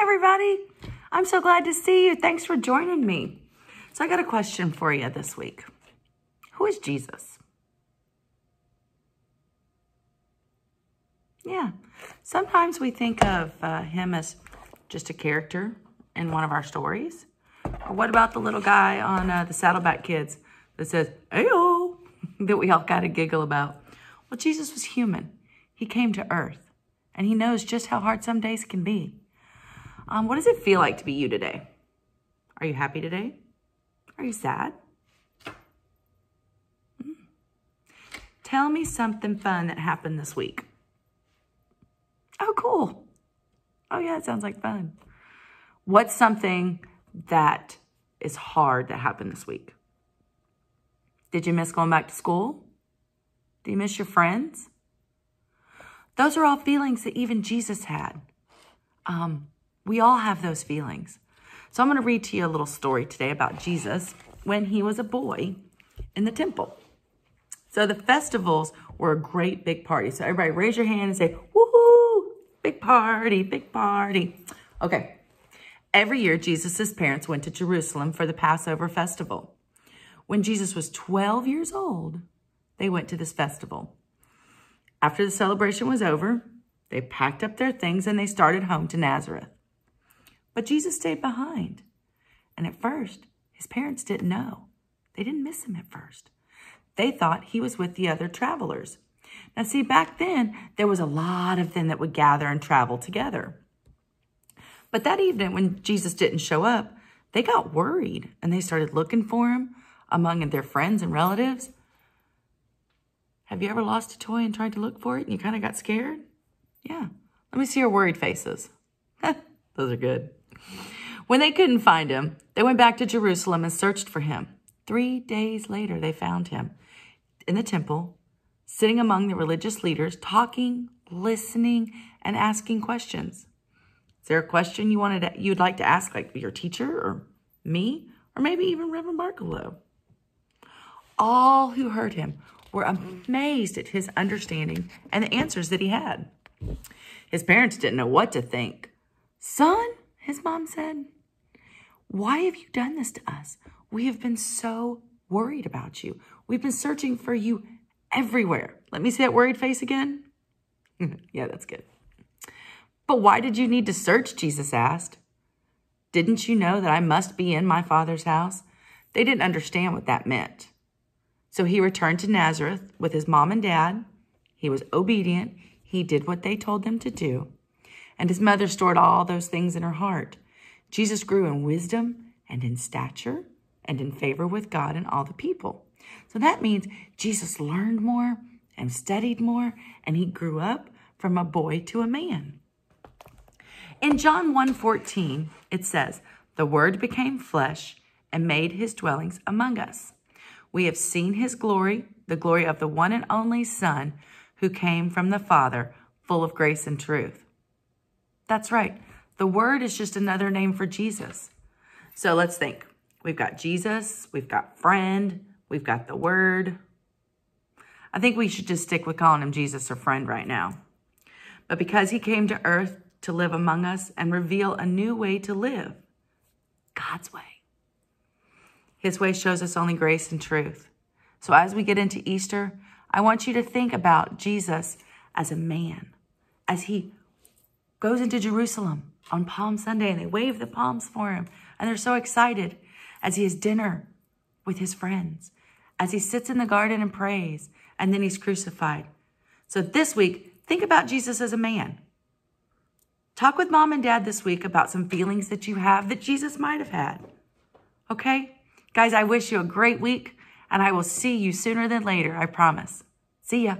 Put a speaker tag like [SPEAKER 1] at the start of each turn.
[SPEAKER 1] everybody. I'm so glad to see you. Thanks for joining me. So I got a question for you this week. Who is Jesus? Yeah, sometimes we think of him as just a character in one of our stories. Or what about the little guy on the Saddleback Kids that says, "Ayo," that we all kind of giggle about? Well, Jesus was human. He came to earth, and he knows just how hard some days can be. What does it feel like to be you today? Are you happy today? Are you sad? Tell me something fun that happened this week. Oh, cool. Oh, yeah, it sounds like fun. What's something that is hard that happened this week? Did you miss going back to school? Do you miss your friends? Those are all feelings that even Jesus had. We all have those feelings. So I'm going to read to you a little story today about Jesus when he was a boy in the temple. So the festivals were a great big party. So everybody raise your hand and say, "Woohoo! Big party, big party." Okay. Every year, Jesus' parents went to Jerusalem for the Passover festival. When Jesus was 12 years old, they went to this festival. After the celebration was over, they packed up their things and they started home to Nazareth. But Jesus stayed behind. And at first, his parents didn't know. They didn't miss him at first. They thought he was with the other travelers. Now, see, back then, there was a lot of them that would gather and travel together. But that evening, when Jesus didn't show up, they got worried and they started looking for him among their friends and relatives. Have you ever lost a toy and tried to look for it and you kind of got scared? Yeah. Let me see your worried faces. Those are good. When they couldn't find him, they went back to Jerusalem and searched for him. 3 days later, they found him in the temple, sitting among the religious leaders, talking, listening, and asking questions. Is there a question you'd like to ask, like your teacher or me, or maybe even Reverend Barkalow? All who heard him were amazed at his understanding and the answers that he had. His parents didn't know what to think. "Son," his mom said, "why have you done this to us? We have been so worried about you. We've been searching for you everywhere." Let me see that worried face again. Yeah, that's good. "But why did you need to search?" Jesus asked. "Didn't you know that I must be in my Father's house?" They didn't understand what that meant. So he returned to Nazareth with his mom and dad. He was obedient. He did what they told him to do. And his mother stored all those things in her heart. Jesus grew in wisdom and in stature and in favor with God and all the people. So that means Jesus learned more and studied more, and he grew up from a boy to a man. In John 1:14, it says, "The Word became flesh and made his dwellings among us. We have seen his glory, the glory of the one and only Son who came from the Father, full of grace and truth." That's right. The Word is just another name for Jesus. So let's think. We've got Jesus, we've got friend, we've got the Word. I think we should just stick with calling him Jesus or friend right now. But because he came to earth to live among us and reveal a new way to live, God's way. His way shows us only grace and truth. So as we get into Easter, I want you to think about Jesus as a man, as he goes into Jerusalem on Palm Sunday and they wave the palms for him. And they're so excited as he has dinner with his friends, as he sits in the garden and prays, and then he's crucified. So this week, think about Jesus as a man. Talk with mom and dad this week about some feelings that you have that Jesus might have had. Okay? Guys, I wish you a great week, and I will see you sooner than later, I promise. See ya.